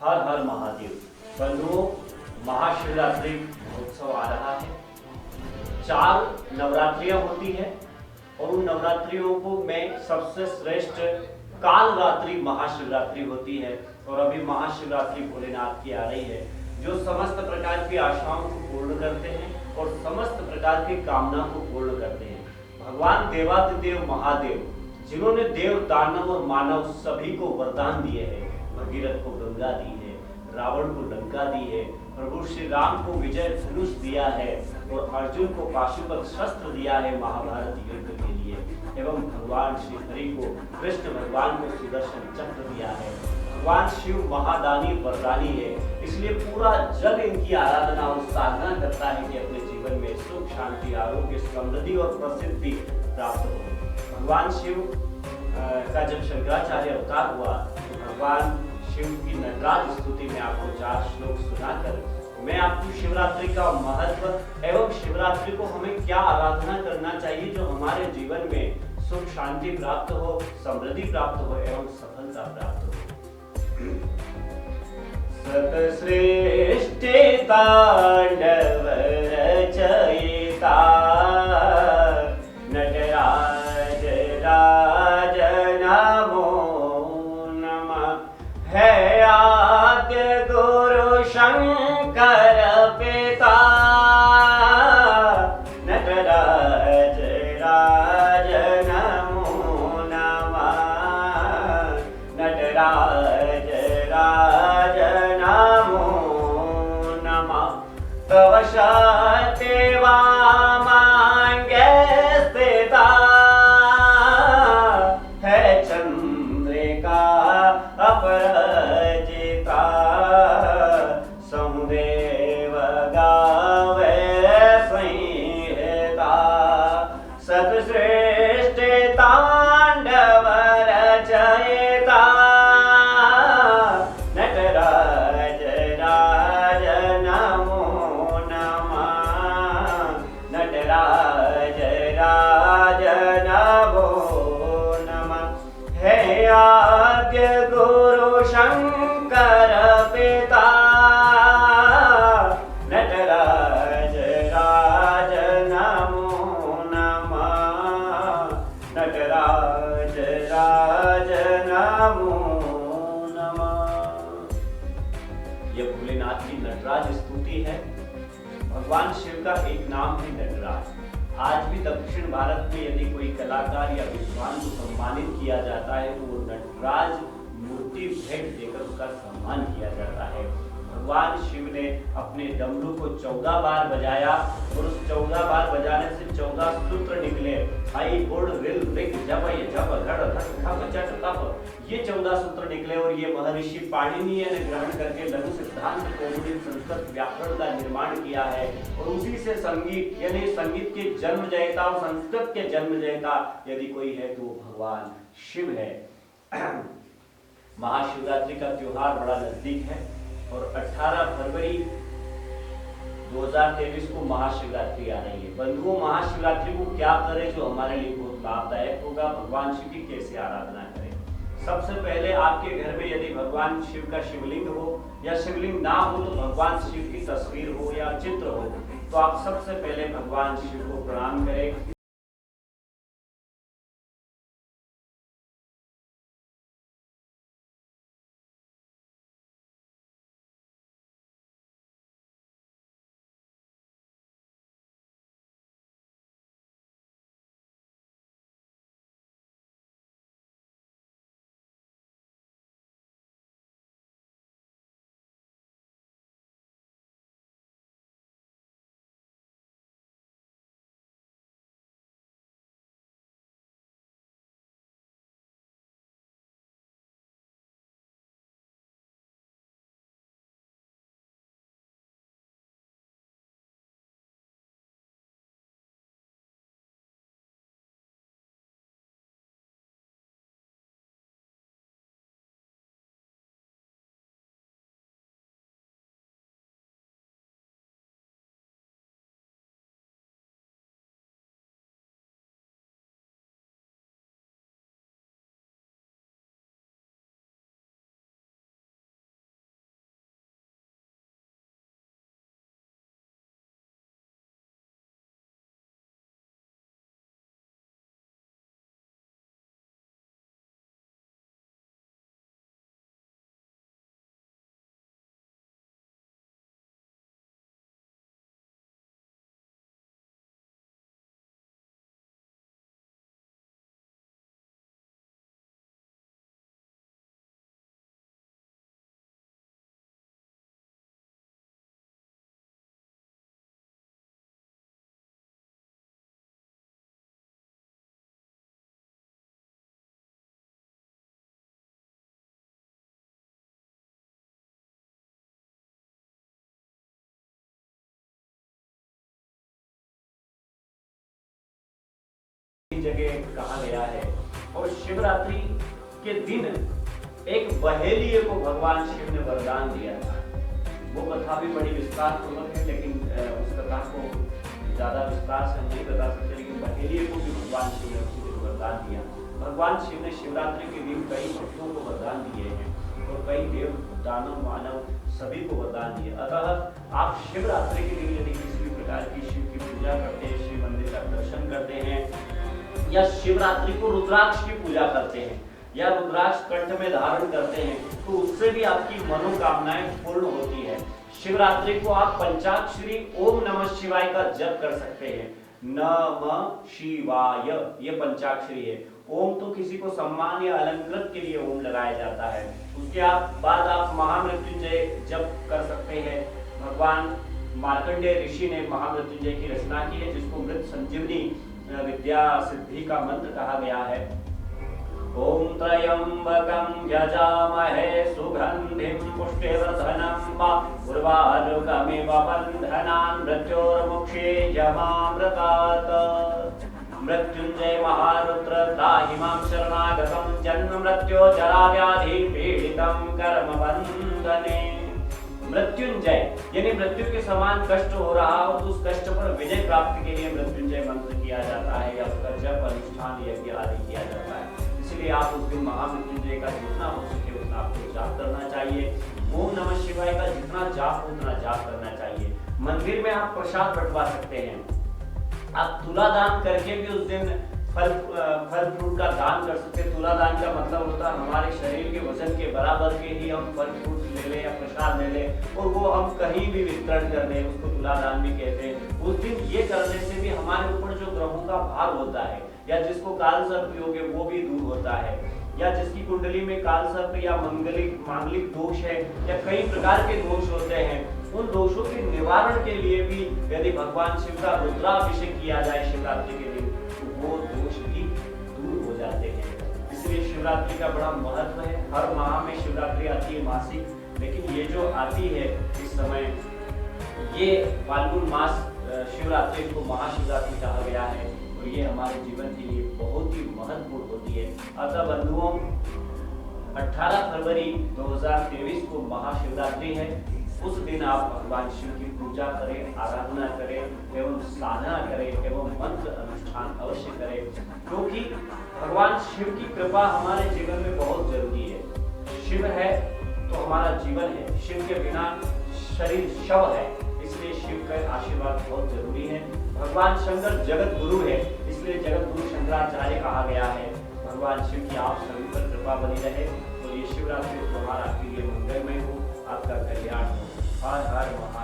हर हर महादेव। बंधुओं, महाशिवरात्रि महोत्सव आ रहा है। 4 नवरात्रियां होती है और उन नवरात्रियों को में सबसे श्रेष्ठ कालरात्रि महाशिवरात्रि होती है। और अभी महाशिवरात्रि भोलेनाथ की आ रही है, जो समस्त प्रकार की आशाओं को पूर्ण करते हैं और समस्त प्रकार की कामना को पूर्ण करते हैं। भगवान देवादिदेव महादेव, जिन्होंने देव दानव और मानव सभी को वरदान दिए हैं, भगीरथ को गंगा दी है, रावण को लंका दी है, प्रभु श्री राम को विजय धनुष दिया है और अर्जुन को पाशुपत शस्त्र दिया है महाभारत युद्ध के लिए, एवं भगवान श्री हरि को, कृष्ण भगवान को सुदर्शन चक्र दिया है। भगवान शिव महादानी वरदानी है, इसलिए पूरा जग इनकी आराधना और साधना करता है कि अपने जीवन में सुख शांति आरोग्य समृद्धि और प्रसिद्धि प्राप्त हो। भगवान शिव का जब शंकराचार्य अवतार हुआ तो भगवान शिव की नटराज स्तुति में आपको 4 श्लोक सुनाकर मैं आपको शिवरात्रि का महत्व एवं शिवरात्रि को हमें क्या आराधना करना चाहिए जो हमारे जीवन में सुख शांति प्राप्त हो, समृद्धि प्राप्त हो एवं सफलता प्राप्त हो। सतश्रेष्ठे तांडव रचयिता नटराज राज नमो नमः। है आद्य गुरु शंकर पिता नटराज राज नमो नमः। नटराज राज नमो नमः। तव शक्तिवा मांगे स्थिता है चंद्रिका अपराजिता। समुदेव गावे संहिता सतश्रेष्ठ तांडव रचयिता नटराज राज नमो नमः। नटराज राज नमो नमः। हे आद्य गुरु शंकर पिता नटराज राज नमो नमः। नटराज राज नमो नमः। यह भोलेनाथ की नटराज स्तुति है। भगवान शिव का एक नाम है नटराज। आज भी दक्षिण भारत में यदि कोई कलाकार या विद्वान को सम्मानित किया जाता है तो वो नटराज मूर्ति भेंट देकर उसका सम्मान किया जाता है। भगवान शिव ने अपने डमरू को 14 बार बजाया और उस 14 बार बजाने से 14 सूत्र निकले। आई गुड़ रिल ऋग जप जप घड़ घट खप चट तप, ये 14 सूत्र निकले और ये महर्षि पाणिनि ने ग्रहण करके लघु सिद्धांत कौमुदी संस्कृत व्याकरण का निर्माण किया है। और उसी से संगीत यानी संगीत के जन्मदाता और संस्कृत के जन्मदाता यदि कोई है तो भगवान शिव है। महाशिवरात्रि का त्योहार बड़ा नजदीक है और 18 फरवरी 2023 को महाशिवरात्रि आ रही है। बंधुओं, महाशिवरात्रि को क्या करें जो हमारे लिए बहुत लाभदायक होगा, भगवान शिव की कैसे आराधना करें। सबसे पहले आपके घर में यदि भगवान शिव का शिवलिंग हो या शिवलिंग ना हो तो भगवान शिव की तस्वीर हो या चित्र हो तो आप सबसे पहले भगवान शिव को प्रणाम करें। जगह कहा गया है। और शिवरात्रि के दिन एक बहेलिये को भगवान शिव ने वरदान दिया था। वो कथा भी बड़ी विस्तार पूर्वक है, लेकिन उस कथा को ज्यादा विस्तार से हम नहीं बता सकते, लेकिन बहेलिये को भी भगवान शिव ने उसी दिन वरदान दिया। भगवान शिव ने शिवरात्रि के दिन कई भक्तों को वरदान दिए हैं और कई देव दानव मानव सभी को वरदान दिए। अतः आप शिवरात्रि के दिन यदि किसी भी प्रकार की शिव की पूजा करते हैं, शिव मंदिर का दर्शन करते हैं, या शिवरात्रि को रुद्राक्ष की पूजा करते हैं, या रुद्राक्ष कंठ में धारण करते हैं, तो उससे भी आपकी मनोकामनाएं पूर्ण होती है। शिवरात्रि को आप पंचाक्षरी ओम नमः शिवाय का जप कर सकते हैं। नमः शिवाय ये पंचाक्षरी है। ओम तो किसी को सम्मान या अलंकृत के लिए ओम लगाया जाता है। उसके बाद आप महामृत्युंजय जप कर सकते हैं। भगवान मार्कंडेय ऋषि ने महामृत्युंजय की रचना की है, जिसको मृत संजीवनी विद्या सिद्धि का मंत्र कहा गया है। ओम त्रयंबकं यजामहे सुगंधिं पुष्टिवर्धनं उर्वारुकमिव बन्धनान् मृत्योर्मुक्षे यमामृतात्। मृत्युंजय महारुद्र त्राहि मां शरणागतं जन्म मृत्यो जरा व्याधि पीडितं कर्म बंधने। मृत्युंजय यानी मृत्यु के समान कष्ट हो रहा हो तो उस कष्ट पर विजय प्राप्ति के लिए मृत्युंजय मंत्र किया जाता है, या उसका जप अनुष्ठान यज्ञ आदि किया जाता है। इसलिए आप उस दिन महामृत्युंजय का जितना हो सके उतना आपको जाप करना चाहिए। ओम नमः शिवाय का जितना जाप हो उतना जाप करना चाहिए। मंदिर में आप प्रसाद बंटवा सकते हैं। आप तुला दान करके भी उस दिन फल फ्रूट का दान कर सकते हैं। तुला दान का मतलब होता है हमारे शरीर के वजन के बराबर के ही हम फल फ्रूट ले लें या प्रसाद ले लें और वो हम कहीं भी वितरण कर दें, उसको तुला दान भी कहते हैं। उस दिन ये करने से भी हमारे ऊपर जो ग्रहों का भार होता है, या जिसको काल सर्प योग है वो भी दूर होता है, या जिसकी कुंडली में काल सर्प या मांगलिक दोष है, या कई प्रकार के दोष होते हैं, उन दोषों के निवारण के लिए भी यदि भगवान शिव का रुद्राभिषेक किया जाए शिवरात्रि के दिन तो वो दोष भी दूर हो जाते हैं। इसलिए शिवरात्रि का बड़ा महत्व है। हर माह में शिवरात्रि आती है मासिक, लेकिन ये जो आती है इस समय, ये फाल्गुन मास शिवरात्रि को महाशिवरात्रि कहा गया है और ये हमारे जीवन के लिए बहुत ही महत्वपूर्ण होती है। अतः बंधुओं, 18 फरवरी 2023 को महाशिवरात्रि है। उस दिन आप भगवान शिव की पूजा करें, आराधना करें एवं साधना करें एवं मंत्र अनुष्ठान अवश्य करें, क्योंकि भगवान शिव की कृपा हमारे जीवन में बहुत जरूरी है। शिव है तो हमारा जीवन है, शिव के बिना शरीर शव है, इसलिए शिव का आशीर्वाद बहुत जरूरी है। भगवान शंकर जगत गुरु है, इसलिए जगत गुरु शंकराचार्य कहा गया है। भगवान शिव की आप सभी पर कृपा बनी रहे और ये शिवरात्रि त्योहार आपके लिए मंगलमय हो, आपका कल्याण हो। हर हर महादेव।